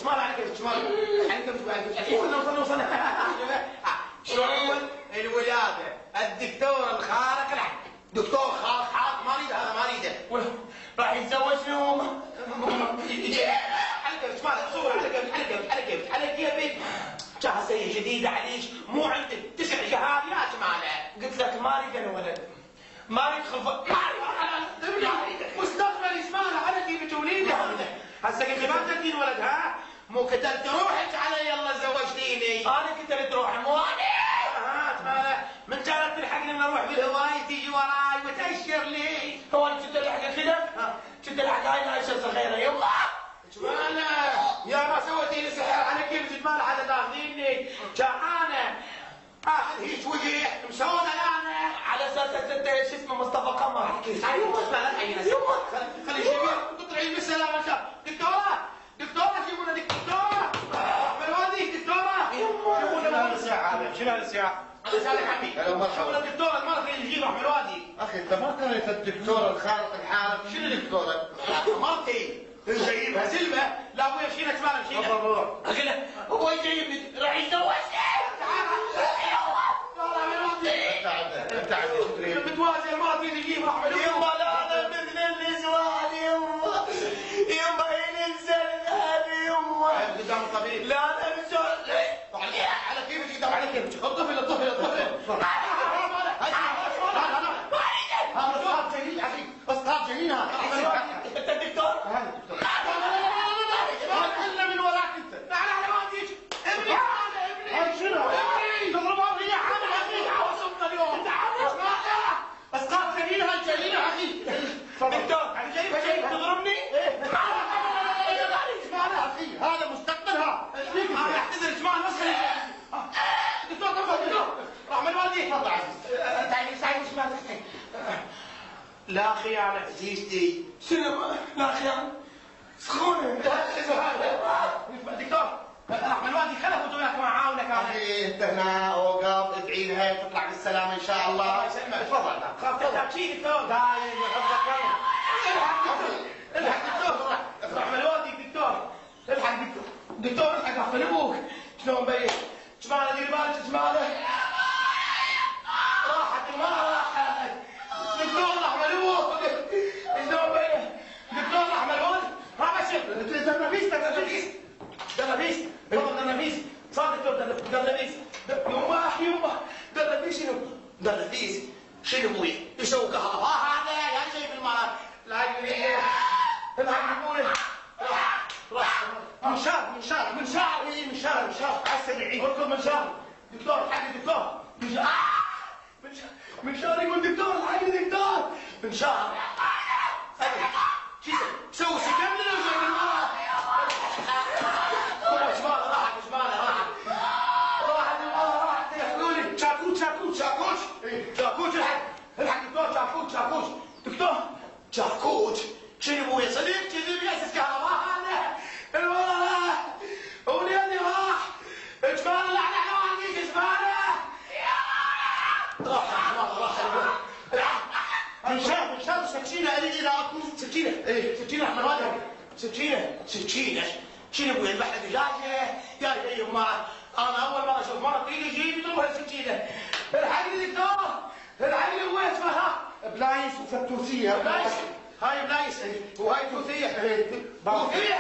شمال على كيف شمال على كيف وصلنا شلون الولاده الدكتور الخارق العادة دكتور خارق حاط ما اريده هذا ما اريده راح يتزوج اليوم على كيف شمال صور على كيف شخصية جديدة عليش مو عندك 9 شهادات ماله قلت لك ما اريد انا ولد ما اريد مستقبل اسماله على كيف توليده هسه قلت ما تدين ولد ها مو قتلت روحك علي يلا زوجتيني انا قتلت روحي مو انا من جالت تلحقني من اروح بالهوايه تيجي وراي وتاشر لي هو انت تلحق كذا؟ كنت الحق هاي عايشه صغيره يلا جماله يا ما سويتي لي سحر انا كيف جماله على تاخذيني جعانه هيك وجهي مسوده انا على اساس انت شو اسمه مصطفى قمر ايوه خلي الجميع تطلعي بالسلامه ان شاء الله دكتوره جيبوا لنا دكتوره احمد وادي دكتوره جيبوا لنا الساعه شنو هالساعه؟ الله يسعدك عمي جيبوا لنا دكتوره المرض اللي يجيب احمد وادي اخي انت ما كانت الدكتوره الخارق الحالة شنو دكتوره؟ مرتي جايبها سلمى لا ابويا شيلها شمال شيلها اقول له هو جايبني راح يتزوجني تعال متوازي الماضي يجيب احمد يما لا انا باذن النسوان يما ينزل هذه يما قدام الطبيب لا انا نزل على كيفك قدام على كيفك الطفل هذا صار جنين اخي اصحاب جنين هذا انت الدكتور الا من وراك انت تعال على واديك ابني هذا شنو ابني تضربها فيا حامل اخي وصلنا اليوم انت عارف اسقاط جنينها الجنينه اخي دكتور جايبها تضربني اسمعنا اخي هذا مستقبلها انا اعتذر اسمعنا بس دكتور تفضل راح من والديك تفضل عزيز تعالي ساعدني اسمعنا لا خيانة عزيزتي شنو لا خيانة؟ سخونة دكتور احمد وادي خلف وياك ما عاونك انا انت هنا اوقف ادعي لها تطلع بالسلامة ان شاء الله الله يسلمك تفضل خاف تحكي دكتور دايم يحفظك الحق دكتور احمد وادي دكتور الحق دكتور الحق احسن ابوك شلون مبين؟ شماله دير بالك شماله راحت ما راحت دكتور احمد ابوك شلون مبين؟ دكتور احمد وادي ها بشر دربيس دربيس صار دكتور دربيس يما دربيس شنو؟ دربيس شنو ابوي؟ يسوي كهرباء هذا يا شيء في المرض لا يقولي الحقوني منشار عسل العيد اركض منشار دكتور حق دكتور منشار يقول دكتور حق دكتور منشار سوي سكن لنا وجاي المرض راحت يقولوا لي شاكوش الحق دكتور شاكوش شنو ابويا صديق كذب ياسس كهرباء هذا الولد وليدي راح اجباره لعنه على والديك اجباره راح منشار سكينه اريد الى اكل سكينه احمد وادي سكينه شنو ابويا البحر دجاجه يا يما انا اول مره اشوف مرض ايدي يجيب يضربها سكينه الحقني دكتور الحقني ابويا اسمها بلايس وفتوسيه هاي بلايس وهاي توثيق توثيق